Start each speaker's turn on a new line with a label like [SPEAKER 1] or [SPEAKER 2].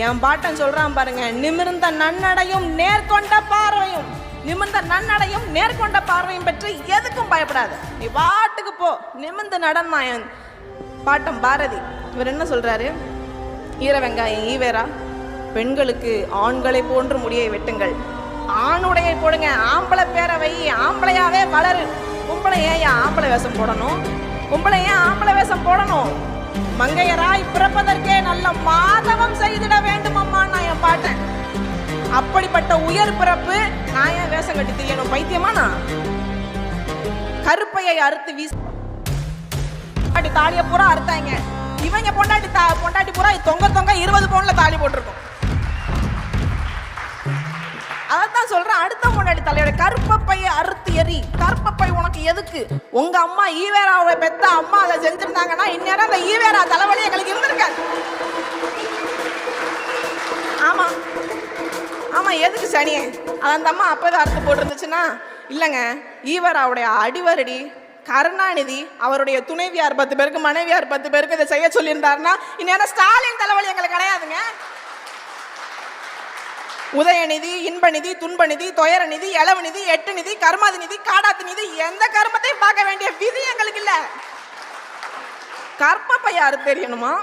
[SPEAKER 1] என் பாட்டன் சொல்றான் பாருங்க, நிமிர்ந்த நன்னடையும் நேர்கொண்ட பார்வையும், நிமிர்ந்த நன்னடையும் நேர்கொண்ட பார்வையும் பெற்று எதுக்கும் பயப்படாது, நீ பாட்டுக்கு போ, நிமிர்ந்து நடன்னா என் பாட்டன் பாரதி. இவர் என்ன சொல்றாரு? ஈர வெங்காயம் ஈவேரா, பெண்களுக்கு ஆண்களை போன்று முடியை வெட்டுங்கள், ஆணுடையை போடுங்க, ஆம்பளை பேரவை, ஆம்பளையாவே வளரு. பொம்பளை ஏன் ஆம்பளை வேஷம் போடணும்? பொம்பளை ஏன் ஆம்பளை வேஷம் போடணும்? மங்கையராய் பிறப்பதற்கே நல்ல மாதவம் செய்திட வேண்டும் அம்மா நான் என் பாட்டேன். அப்படிப்பட்ட உயர் பிறப்பு நான் ஏன் வேஷம் கட்டி தெரியணும்? பைத்தியமா நான்? கருப்பையை அறுத்து வீசி தாலிய பூரா அறுத்தாங்க. இவங்க பொண்டாட்டி பூரா தொங்க தொங்க 20 பவுன்ல தாலி போட்டிருக்கும். அதான் சொல்றேன், அடுத்த பொண்டாட்டி தலையோட கருப்பையை அறுத்து எறி. கருப்பப்பை உனக்கு எதுக்கு? உங்க அம்மா ஈவேராவை பெத்த அம்மா அதை செஞ்சிருந்தாங்கன்னா இந்நேரம் அந்த ஈவேரா தலைவலி எங்களுக்கு இருந்திருக்காது. ஆமா ஆமா, எதுக்கு சனியே? அந்த அம்மா அப்பவே அறுத்து போட்டிருந்துச்சுன்னா இல்லைங்க, ஈவேராவுடைய அடிவரடி கருணாநிதி அவருடைய துணைவியார் 10 பேருக்கு மனைவியார் 10 பேருக்கு இதை செய்ய சொல்லியிருந்தாருன்னா இந்நேரம் ஸ்டாலின் தலைவலி எங்களுக்கு கிடையாதுங்க. உதயநிதி, இன்பநிதி, துன்பநிதி, துயர நிதி, இளவு நிதி, எட்டு நிதி, கர்மாதி நிதி, காடாத்து நிதி, எந்த கர்மத்தையும் பார்க்க வேண்டிய விதி எங்களுக்கு இல்ல. கற்பப்பை யாரு தெரியணுமா?